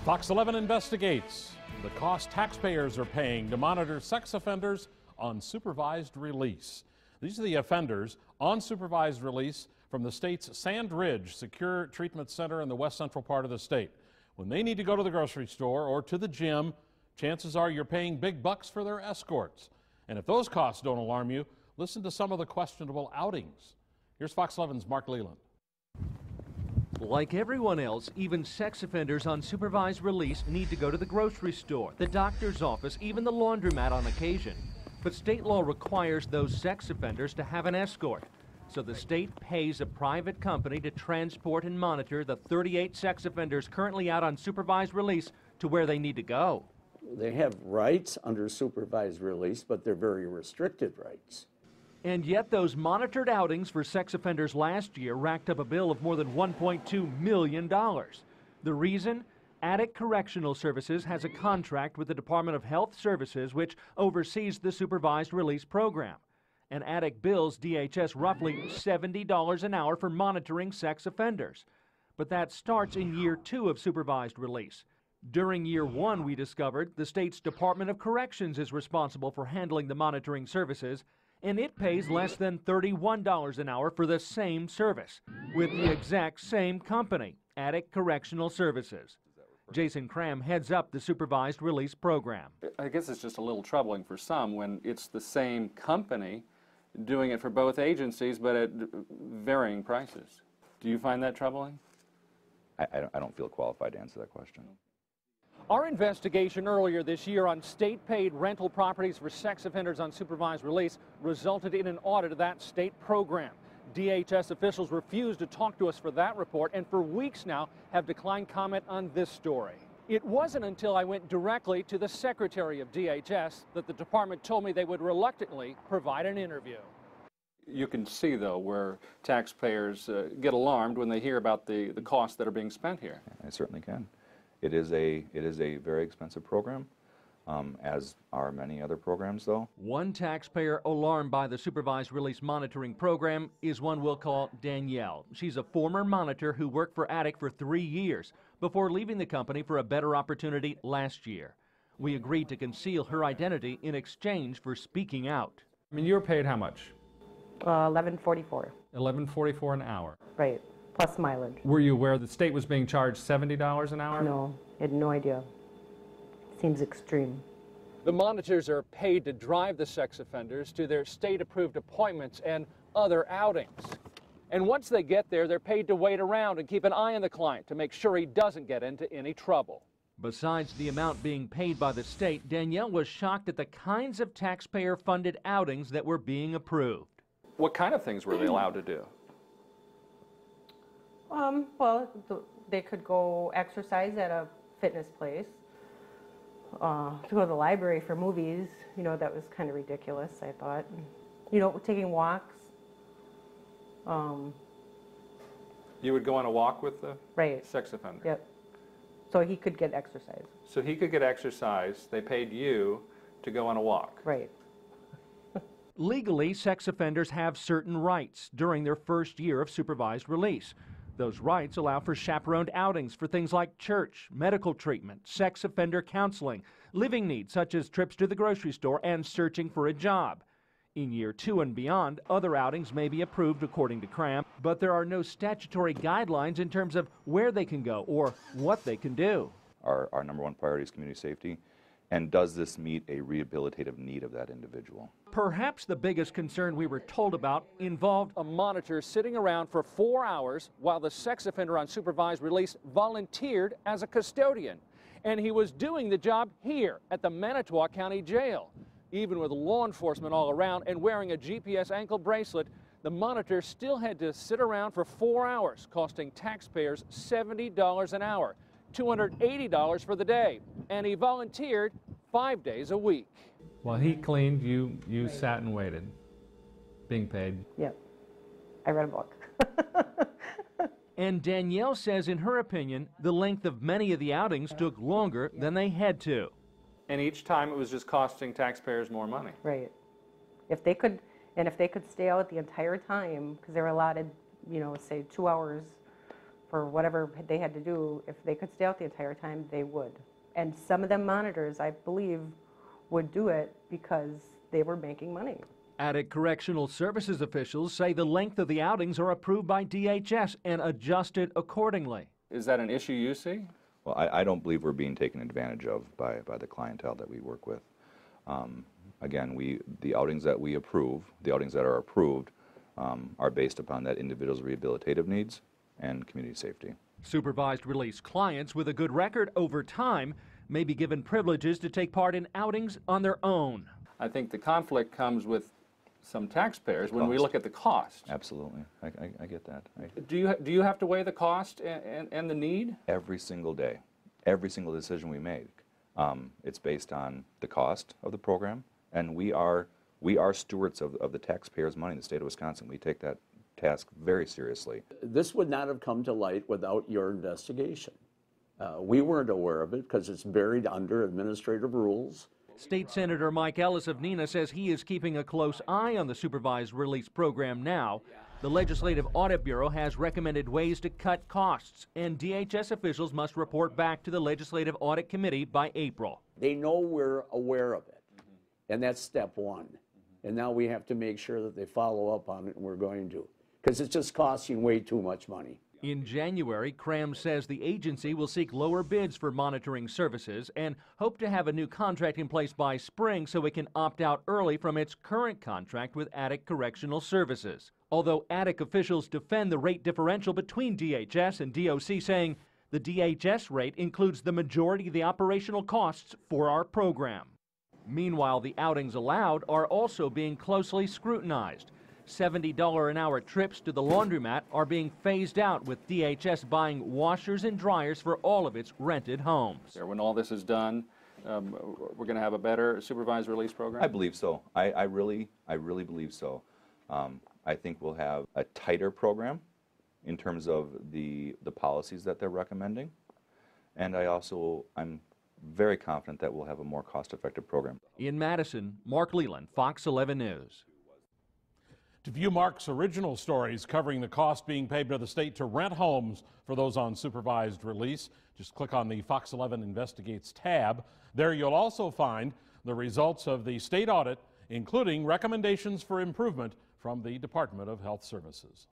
Fox 11 investigates the cost taxpayers are paying to monitor sex offenders on supervised release. These are the offenders on supervised release from the state's Sand Ridge Secure Treatment Center in the west central part of the state. When they need to go to the grocery store or to the gym, chances are you're paying big bucks for their escorts. And if those costs don't alarm you, listen to some of the questionable outings. Here's Fox 11's Mark Leland. Like everyone else, even sex offenders on supervised release need to go to the grocery store, the doctor's office, even the laundromat on occasion. But state law requires those sex offenders to have an escort. So the state pays a private company to transport and monitor the 38 sex offenders currently out on supervised release to where they need to go. They have rights under supervised release, but they're very restricted rights. And yet those monitored outings for sex offenders last year racked up a bill of more than $1.2 million. The reason? Attic Correctional Services has a contract with the Department of Health Services, which oversees the supervised release program. And Attic bills DHS roughly $70 an hour for monitoring sex offenders. But that starts in year 2 of supervised release. During year 1, we discovered the state's Department of Corrections is responsible for handling the monitoring services, and it pays less than $31 an hour for the same service with the exact same company, Attic Correctional Services. Jason Cram heads up the supervised release program. I guess it's just a little troubling for some when it's the same company doing it for both agencies but at varying prices. Do you find that troubling? I don't feel qualified to answer that question. Our investigation earlier this year on state-paid rental properties for sex offenders on supervised release resulted in an audit of that state program. DHS officials refused to talk to us for that report and for weeks now have declined comment on this story. It wasn't until I went directly to the Secretary of DHS that the department told me they would reluctantly provide an interview. You can see, though, where taxpayers get alarmed when they hear about the costs that are being spent here. I certainly can. It is a very expensive program, as are many other programs, though. One taxpayer alarmed by the supervised release monitoring program is one we'll call Danielle. She's a former monitor who worked for Attic for 3 years before leaving the company for a better opportunity last year. We agreed to conceal her identity in exchange for speaking out. I mean, you're paid how much? $11.44. $11.44 an hour. Right, plus mileage. Were you aware the state was being charged $70 an hour? No, I had no idea. Seems extreme. The monitors are paid to drive the sex offenders to their state-approved appointments and other outings. And once they get there, they're paid to wait around and keep an eye on the client to make sure he doesn't get into any trouble. Besides the amount being paid by the state, Danielle was shocked at the kinds of taxpayer-funded outings that were being approved. What kind of things were they allowed to do? Well, they could go exercise at a fitness place, to go to the library for movies. You know, that was kind of ridiculous, I thought. You know, taking walks. You would go on a walk with the Right. sex offender? Yep. So he could get exercise. So he could get exercise. They paid you to go on a walk. Right. Legally, sex offenders have certain rights during their first year of supervised release. Those rights allow for chaperoned outings for things like church, medical treatment, sex offender counseling, living needs such as trips to the grocery store, and searching for a job. In year 2 and beyond, other outings may be approved according to Cram, but there are no statutory guidelines in terms of where they can go or what they can do. Our number one priority is community safety. And does this meet a rehabilitative need of that individual? Perhaps the biggest concern we were told about involved a monitor sitting around for 4 hours while the sex offender on supervised release volunteered as a custodian. And he was doing the job here at the Manitowoc County Jail. Even with law enforcement all around and wearing a GPS ankle bracelet, the monitor still had to sit around for 4 hours, costing taxpayers $70 an hour. $280 for the day, and he volunteered 5 days a week. While he cleaned, you sat and waited, being paid. Yep. I read a book. And Danielle says, in her opinion, the length of many of the outings took longer than they had to. And each time it was just costing taxpayers more money. Right. If they could stay out the entire time, because they were allotted, you know, say 2 hours for whatever they had to do. If they could stay out the entire time, they would. And some of them monitors, I believe, would do it because they were making money. Attic Correctional Services officials say the length of the outings are approved by DHS and adjusted accordingly. Is that an issue you see? Well, I don't believe we're being taken advantage of by the clientele that we work with. Again, the outings that we approve, the outings that are approved, are based upon that individual's rehabilitative needs and community safety. Supervised release clients with a good record over time may be given privileges to take part in outings on their own. I think the conflict comes with some taxpayers when we look at the cost. Absolutely, I get that. Do you have to weigh the cost and the need? Every single day, every single decision we make, it's based on the cost of the program, and we are stewards of the taxpayers' money in the state of Wisconsin. We take that task very seriously. This would not have come to light without your investigation. We weren't aware of it because it's buried under administrative rules. State Senator Mike Ellis of Neenah says he is keeping a close eye on the supervised release program now. The Legislative Audit Bureau has recommended ways to cut costs, and DHS officials must report back to the Legislative Audit Committee by April. They know we're aware of it, and that's step one. And now we have to make sure that they follow up on it, and we're going to, because it's just costing way too much money. In January, Cram says the agency will seek lower bids for monitoring services and hope to have a new contract in place by spring so it can opt out early from its current contract with Attic Correctional Services. Although Attic officials defend the rate differential between DHS and DOC, saying the DHS rate includes the majority of the operational costs for our program. Meanwhile, the outings allowed are also being closely scrutinized. $70 an hour trips to the laundromat are being phased out, with DHS buying washers and dryers for all of its rented homes. When all this is done, we're going to have a better supervised release program? I believe so. I really believe so. I think we'll have a tighter program in terms of the policies that they're recommending. And I'm very confident that we'll have a more cost-effective program. In Madison, Mark Leland, Fox 11 News. To view Mark's original stories covering the cost being paid by the state to rent homes for those on supervised release, just click on the Fox 11 Investigates tab. There you'll also find the results of the state audit, including recommendations for improvement from the Department of Health Services.